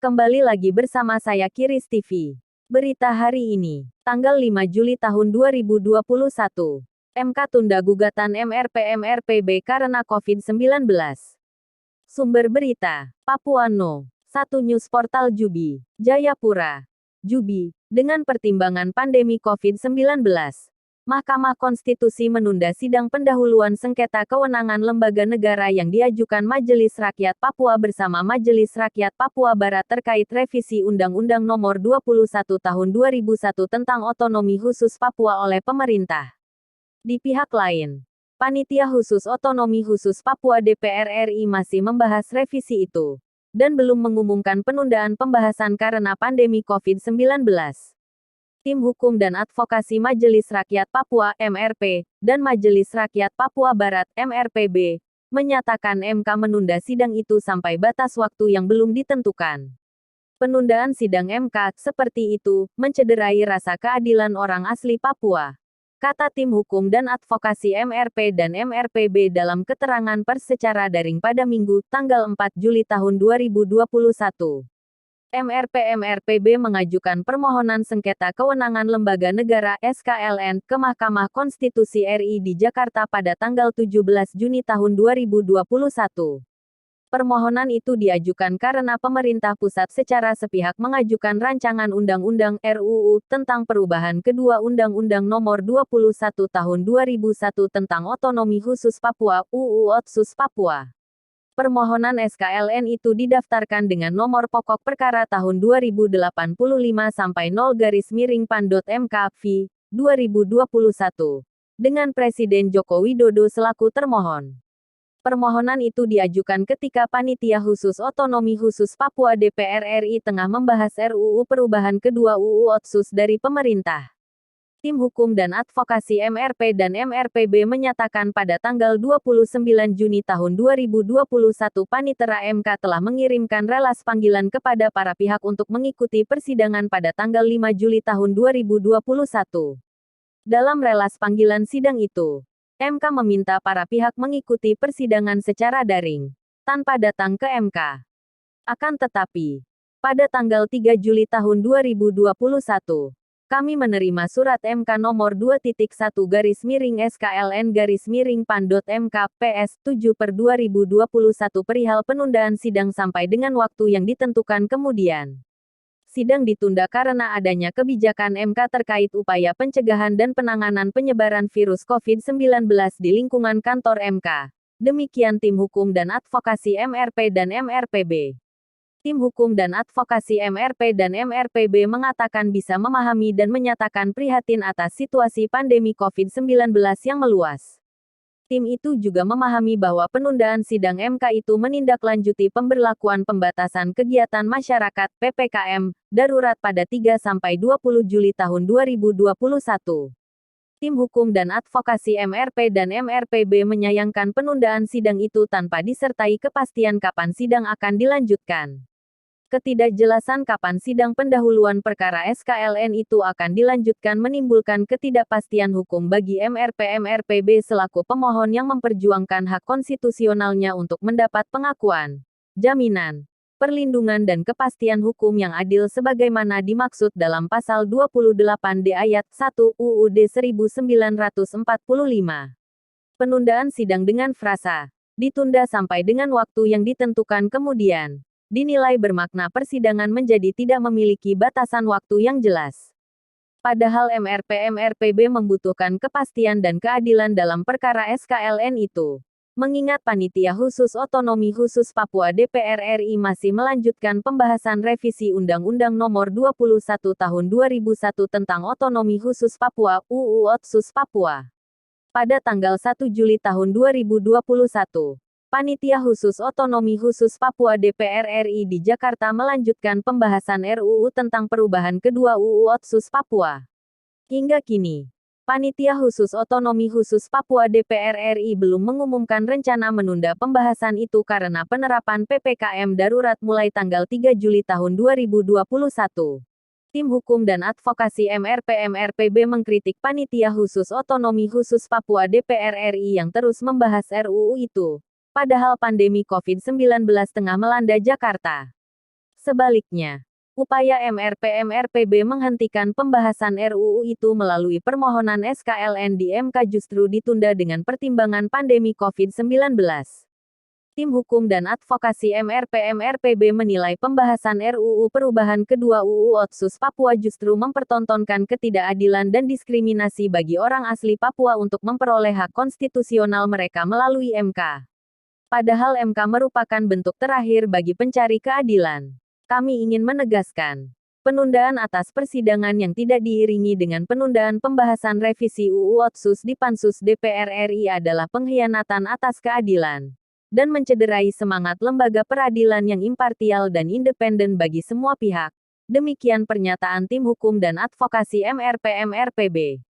Kembali lagi bersama saya Kiris TV. Berita hari ini, tanggal 5 Juli tahun 2021. MK tunda gugatan MRP-MRPB karena COVID-19. Sumber berita, Papua No. 1 News Portal Jubi, Jayapura. Jubi, dengan pertimbangan pandemi COVID-19. Mahkamah Konstitusi menunda sidang pendahuluan sengketa kewenangan lembaga negara yang diajukan Majelis Rakyat Papua bersama Majelis Rakyat Papua Barat terkait revisi Undang-Undang Nomor 21 Tahun 2001 tentang Otonomi Khusus Papua oleh pemerintah. Di pihak lain, Panitia Khusus Otonomi Khusus Papua DPR RI masih membahas revisi itu, dan belum mengumumkan penundaan pembahasan karena pandemi COVID-19. Tim Hukum dan Advokasi Majelis Rakyat Papua (MRP) dan Majelis Rakyat Papua Barat (MRPB) menyatakan MK menunda sidang itu sampai batas waktu yang belum ditentukan. Penundaan sidang MK seperti itu mencederai rasa keadilan orang asli Papua, kata tim Hukum dan Advokasi MRP dan MRPB dalam keterangan pers secara daring pada Minggu, tanggal 4 Juli tahun 2021. MRP-MRPB mengajukan permohonan sengketa kewenangan lembaga negara (SKLN) ke Mahkamah Konstitusi RI di Jakarta pada tanggal 17 Juni tahun 2021. Permohonan itu diajukan karena pemerintah pusat secara sepihak mengajukan rancangan undang-undang RUU tentang perubahan kedua Undang-Undang Nomor 21 Tahun 2001 tentang Otonomi Khusus Papua (UU Otsus Papua). Permohonan SKLN itu didaftarkan dengan nomor pokok perkara tahun 2085-0-PAN.MK V. 2021, dengan Presiden Joko Widodo selaku termohon. Permohonan itu diajukan ketika Panitia Khusus Otonomi Khusus Papua DPR RI tengah membahas RUU perubahan kedua UU Otsus dari pemerintah. Tim Hukum dan Advokasi MRP dan MRPB menyatakan pada tanggal 29 Juni tahun 2021 Panitera MK telah mengirimkan relas panggilan kepada para pihak untuk mengikuti persidangan pada tanggal 5 Juli tahun 2021. Dalam relas panggilan sidang itu, MK meminta para pihak mengikuti persidangan secara daring, tanpa datang ke MK. Akan tetapi, pada tanggal 3 Juli tahun 2021, kami menerima surat MK nomor 2.1-SKLN-PAN.MK PS 7/2021 perihal penundaan sidang sampai dengan waktu yang ditentukan kemudian. Sidang ditunda karena adanya kebijakan MK terkait upaya pencegahan dan penanganan penyebaran virus COVID-19 di lingkungan kantor MK. Demikian Tim Hukum dan Advokasi MRP dan MRPB. Tim Hukum dan Advokasi MRP dan MRPB mengatakan bisa memahami dan menyatakan prihatin atas situasi pandemi COVID-19 yang meluas. Tim itu juga memahami bahwa penundaan sidang MK itu menindaklanjuti pemberlakuan pembatasan kegiatan masyarakat (PPKM) darurat pada 3-20 Juli tahun 2021. Tim Hukum dan Advokasi MRP dan MRPB menyayangkan penundaan sidang itu tanpa disertai kepastian kapan sidang akan dilanjutkan. Ketidakjelasan kapan sidang pendahuluan perkara SKLN itu akan dilanjutkan menimbulkan ketidakpastian hukum bagi MRP-MRPB selaku pemohon yang memperjuangkan hak konstitusionalnya untuk mendapat pengakuan, jaminan, perlindungan dan kepastian hukum yang adil sebagaimana dimaksud dalam Pasal 28D Ayat 1 UUD 1945. Penundaan sidang dengan frasa ditunda sampai dengan waktu yang ditentukan kemudian dinilai bermakna persidangan menjadi tidak memiliki batasan waktu yang jelas. Padahal MRP-MRPB membutuhkan kepastian dan keadilan dalam perkara SKLN itu. Mengingat Panitia Khusus Otonomi Khusus Papua DPR RI masih melanjutkan pembahasan revisi Undang-Undang Nomor 21 Tahun 2001 tentang Otonomi Khusus Papua (UU Otsus Papua). Pada tanggal 1 Juli tahun 2021, Panitia Khusus Otonomi Khusus Papua DPR RI di Jakarta melanjutkan pembahasan RUU tentang perubahan kedua UU Otsus Papua. Hingga kini, Panitia Khusus Otonomi Khusus Papua DPR RI belum mengumumkan rencana menunda pembahasan itu karena penerapan PPKM darurat mulai tanggal 3 Juli tahun 2021. Tim Hukum dan Advokasi MRP-MRPB mengkritik Panitia Khusus Otonomi Khusus Papua DPR RI yang terus membahas RUU itu. Padahal pandemi COVID-19 tengah melanda Jakarta. Sebaliknya, upaya MRP-MRPB menghentikan pembahasan RUU itu melalui permohonan SKLN di MK justru ditunda dengan pertimbangan pandemi COVID-19. Tim Hukum dan Advokasi MRP-MRPB menilai pembahasan RUU perubahan kedua UU Otsus Papua justru mempertontonkan ketidakadilan dan diskriminasi bagi orang asli Papua untuk memperoleh hak konstitusional mereka melalui MK. Padahal MK merupakan bentuk terakhir bagi pencari keadilan. Kami ingin menegaskan, penundaan atas persidangan yang tidak diiringi dengan penundaan pembahasan revisi UU Otsus di Pansus DPR RI adalah pengkhianatan atas keadilan dan mencederai semangat lembaga peradilan yang impartial dan independen bagi semua pihak. Demikian pernyataan Tim Hukum dan Advokasi MRP-MRPB.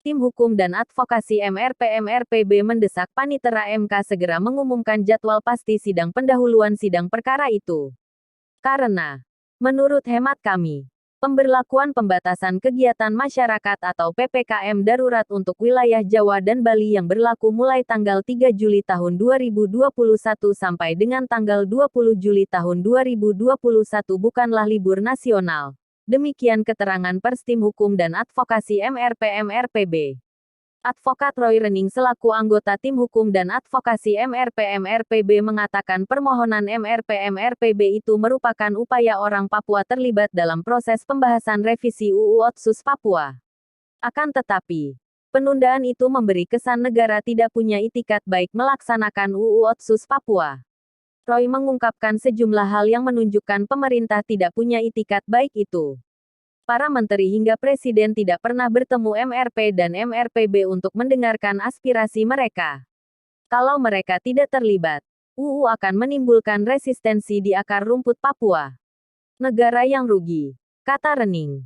Tim Hukum dan Advokasi MRP-MRPB mendesak Panitera MK segera mengumumkan jadwal pasti sidang pendahuluan sidang perkara itu. Karena, menurut hemat kami, pemberlakuan pembatasan kegiatan masyarakat atau PPKM darurat untuk wilayah Jawa dan Bali yang berlaku mulai tanggal 3 Juli tahun 2021 sampai dengan tanggal 20 Juli tahun 2021 bukanlah libur nasional. Demikian keterangan pers Tim Hukum dan Advokasi MRP-MRPB. Advokat Roy Rening selaku anggota Tim Hukum dan Advokasi MRP-MRPB mengatakan permohonan MRP-MRPB itu merupakan upaya orang Papua terlibat dalam proses pembahasan revisi UU Otsus Papua. Akan tetapi, penundaan itu memberi kesan negara tidak punya itikat baik melaksanakan UU Otsus Papua. Roy mengungkapkan sejumlah hal yang menunjukkan pemerintah tidak punya itikat baik itu. Para menteri hingga presiden tidak pernah bertemu MRP dan MRPB untuk mendengarkan aspirasi mereka. Kalau mereka tidak terlibat, UU akan menimbulkan resistensi di akar rumput Papua. Negara yang rugi, kata Rening.